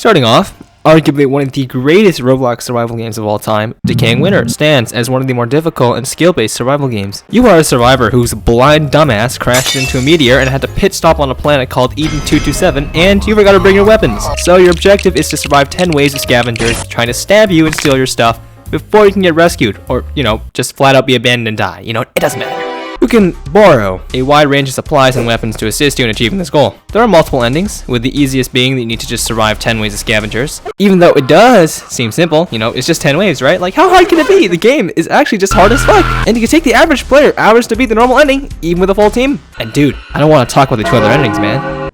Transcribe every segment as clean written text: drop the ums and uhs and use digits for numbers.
Starting off, arguably one of the greatest Roblox survival games of all time, Decaying Winter stands as one of the more difficult and skill-based survival games. You are a survivor whose blind dumbass crashed into a meteor and had to pit stop on a planet called Eden 227, and you forgot to bring your weapons. So your objective is to survive 10 waves of scavengers trying to stab you and steal your stuff before you can get rescued, or, just flat out be abandoned and die. It doesn't matter. You can borrow a wide range of supplies and weapons to assist you in achieving this goal. There are multiple endings, with the easiest being that you need to just survive 10 waves of scavengers. Even though it does seem simple, it's just 10 waves, right? Like, how hard can it be? The game is actually just hard as fuck. And you can take the average player hours to beat the normal ending, even with a full team. And dude, I don't want to talk about the two other endings, man.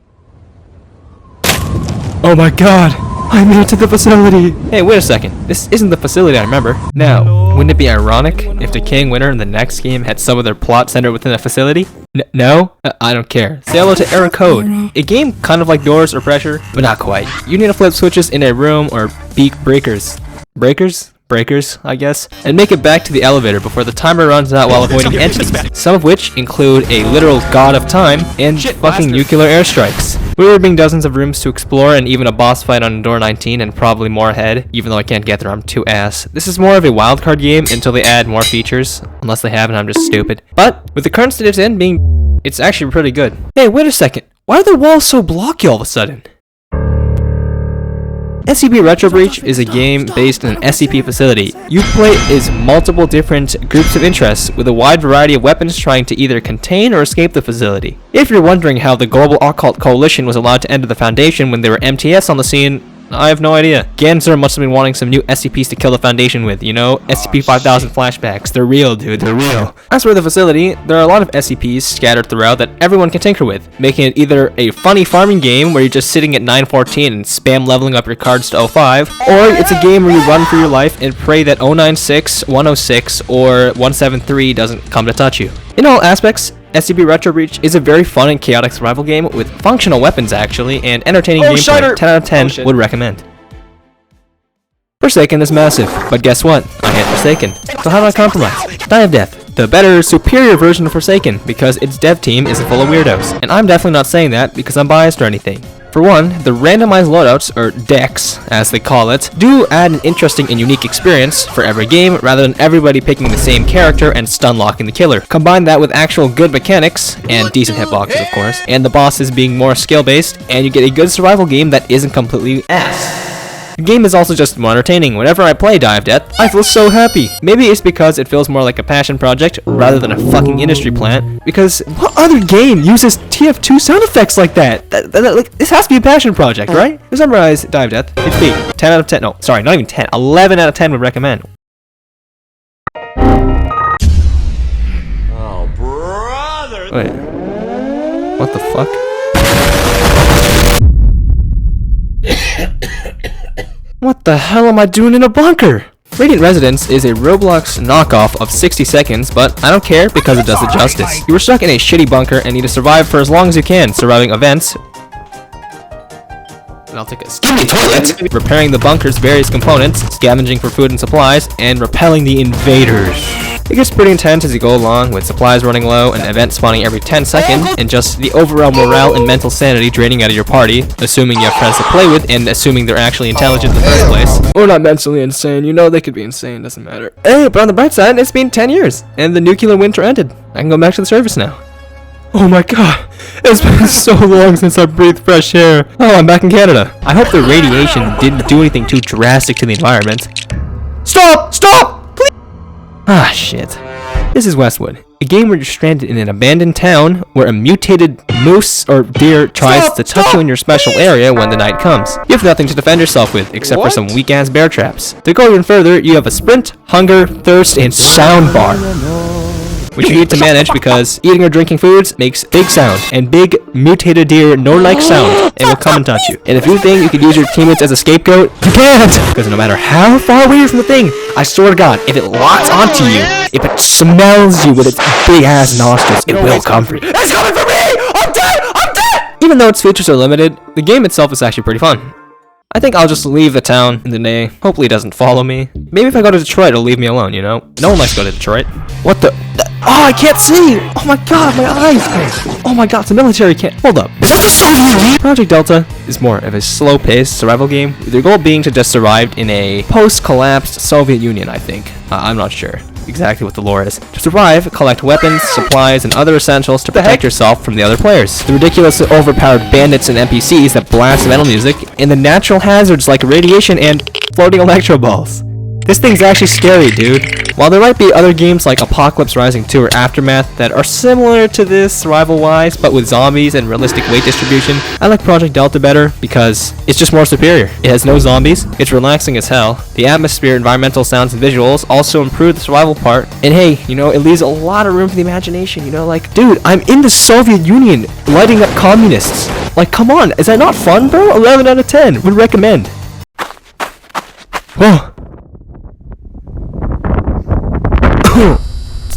Oh my god! I made it to the facility! Hey, wait a second. This isn't the facility I remember. Now, wouldn't it be ironic if Decaying Winter in the next game had some of their plot centered within a facility? No? I don't care. Say hello to Arcanoid, a game kind of like Doors or Pressure, but not quite. You need to flip switches in a room or beak breakers, I guess, and make it back to the elevator before the timer runs out while avoiding enemies, some of which include a literal god of time and fucking nuclear airstrikes. There being dozens of rooms to explore and even a boss fight on door 19 and probably more ahead, even though I can't get there, I'm too ass. This is more of a wildcard game until they add more features, unless they have and I'm just stupid. But with the current state it's in it's actually pretty good. Hey, wait a second, why are the walls so blocky all of a sudden? SCP Retro Breach is a game based in an SCP facility. You play as multiple different groups of interests with a wide variety of weapons trying to either contain or escape the facility. If you're wondering how the Global Occult Coalition was allowed to enter the Foundation when there were MTS on the scene, I have no idea. Ganzir must have been wanting some new SCPs to kill the Foundation with, SCP-5000 flashbacks. They're real, dude, they're real. As for the facility, there are a lot of SCPs scattered throughout that everyone can tinker with, making it either a funny farming game where you're just sitting at 914 and spam leveling up your cards to 05, or it's a game where you run for your life and pray that 096, 106, or 173 doesn't come to touch you. In all aspects, SCP Retro Breach is a very fun and chaotic survival game with functional weapons actually, and entertaining gameplay. 10 out of 10 would recommend. Forsaken is massive, but guess what? I hate Forsaken. So how do I compromise? Die of Death, the better, superior version of Forsaken, because its dev team isn't full of weirdos. And I'm definitely not saying that because I'm biased or anything. For one, the randomized loadouts, or decks, as they call it, do add an interesting and unique experience for every game, rather than everybody picking the same character and stun locking the killer. Combine that with actual good mechanics, and decent hitboxes of course, and the bosses being more skill-based, and you get a good survival game that isn't completely ass. The game is also just more entertaining. Whenever I play Die of Death, I feel so happy. Maybe it's because it feels more like a passion project rather than a fucking industry plant. Because what other game uses TF2 sound effects like that? Like, this has to be a passion project, right? To summarize Die of Death, it's B. 10 out of 10. No, sorry, not even 10. 11 out of 10 would recommend. Oh, brother! Wait. What the fuck? What the hell am I doing in a bunker? Radiant Residence is a Roblox knockoff of 60 seconds, but I don't care because it does it justice. You were stuck in a shitty bunker and need to survive for as long as you can, surviving events. And I'll take a skinny toilet, repairing the bunker's various components, scavenging for food and supplies, and repelling the invaders. It gets pretty intense as you go along, with supplies running low and events spawning every 10 seconds, and just the overall morale and mental sanity draining out of your party, assuming you have friends to play with, and assuming they're actually intelligent in the first place. Or not mentally insane, they could be insane, doesn't matter. Hey, but on the bright side, it's been 10 years, and the nuclear winter ended. I can go back to the service now. Oh my god, it's been so long since I breathed fresh air. Oh, I'm back in Canada. I hope the radiation didn't do anything too drastic to the environment. Stop! Stop! Please! Ah, shit. This is Westwood, a game where you're stranded in an abandoned town where a mutated moose or deer tries to touch you in your special area when the night comes. You have nothing to defend yourself with except for some weak-ass bear traps. To go even further, you have a sprint, hunger, thirst, and sound bar, which you need to manage because eating or drinking foods makes big sound, and big mutated deer nor like sound and will come and touch you. And if you think you could use your teammates as a scapegoat, you can't! Because no matter how far away you're from the thing, I swear to God, if it locks onto you, if it smells you with its big ass nostrils, it will come for you. It's coming for me! I'm dead! I'm dead! Even though its features are limited, the game itself is actually pretty fun. I think I'll just leave the town in the day. Hopefully it doesn't follow me. Maybe if I go to Detroit, it'll leave me alone, No one likes to go to Detroit. What the... Oh, I can't see! Oh my god, my eyes! Oh my god, the military can't. Hold up. Is that the Soviet Union? Project Delta is more of a slow-paced survival game, with their goal being to just survive in a post-collapsed Soviet Union, I think. I'm not sure exactly what the lore is. To survive, collect weapons, supplies, and other essentials to protect yourself from the other players. The ridiculously overpowered bandits and NPCs that blast metal music, and the natural hazards like radiation and floating electro balls. This thing's actually scary, dude. While there might be other games like Apoplexy Rising 2 or Aftermath that are similar to this survival-wise, but with zombies and realistic weight distribution, I like Project Delta better because it's just more superior. It has no zombies, it's relaxing as hell, the atmosphere, environmental sounds, and visuals also improve the survival part, and hey, you know, it leaves a lot of room for the imagination, you know, like, dude, I'm in the Soviet Union lighting up communists. Like, come on, is that not fun, bro? 11 out of 10, would recommend. Whoa.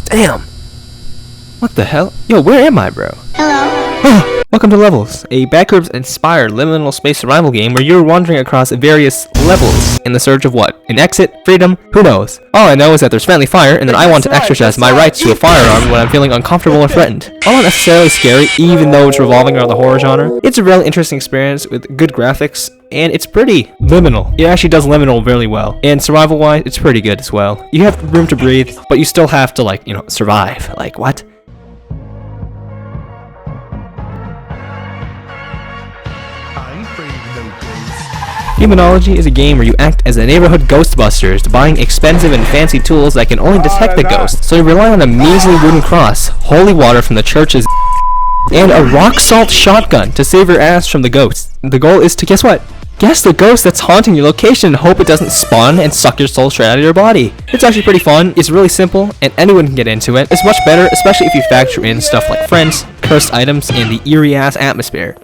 Damn. What the hell? Yo, where am I, bro? Hello. Welcome to Levels, a backrooms-inspired liminal space survival game where you're wandering across various levels in the search of what? An exit? Freedom? Who knows? All I know is that there's friendly fire and that I want to exercise my rights to a firearm when I'm feeling uncomfortable or threatened. All not necessarily scary, even though it's revolving around the horror genre. It's a really interesting experience with good graphics, and it's pretty liminal. It actually does liminal really well. And survival-wise, it's pretty good as well. You have room to breathe, but you still have to, like, you know, survive. Like, what? Demonology is a game where you act as a neighborhood Ghostbusters, buying expensive and fancy tools that can only detect the ghost, so you rely on a measly wooden cross, holy water from the churches, and a rock salt shotgun to save your ass from the ghost. The goal is to, guess what? Guess the ghost that's haunting your location and hope it doesn't spawn and suck your soul straight out of your body. It's actually pretty fun, it's really simple, and anyone can get into it. It's much better, especially if you factor in stuff like friends, cursed items, and the eerie-ass atmosphere.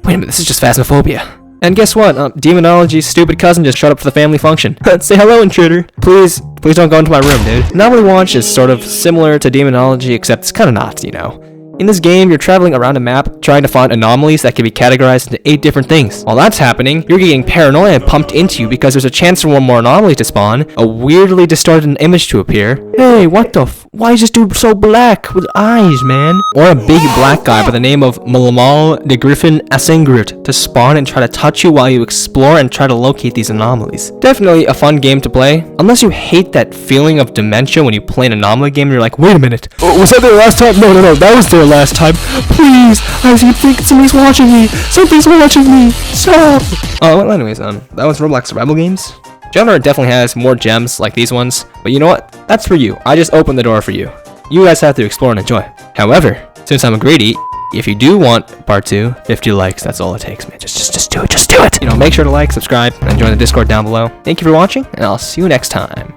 Wait a minute, this is just Phasmophobia. And guess what? Demonology's stupid cousin just showed up for the family function. Say hello, intruder. Please don't go into my room, dude. Anomaly Watch is sort of similar to Demonology, except it's kinda not, you know. In this game, you're traveling around a map, trying to find anomalies that can be categorized into 8 different things. While that's happening, you're getting paranoia pumped into you because there's a chance for one more anomaly to spawn, a weirdly distorted image to appear. Hey, what the why is this dude so black with eyes, man? Or a big black guy by the name of Malamal de Griffin Asingrit to spawn and try to touch you while you explore and try to locate these anomalies. Definitely a fun game to play, unless you hate that feeling of dementia when you play an anomaly game and you're like, wait a minute, was that there last time? No, that was there last time. Please, I think somebody's watching me. Something's watching me. Stop. Well, anyways, that was Roblox survival games. Genre definitely has more gems like these ones, but you know what? That's for you. I just opened the door for you. You guys have to explore and enjoy. However, since I'm a greedy, if you do want part 2, 50 likes, that's all it takes, man. Just do it. You know, make sure to like, subscribe, and join the Discord down below. Thank you for watching, and I'll see you next time.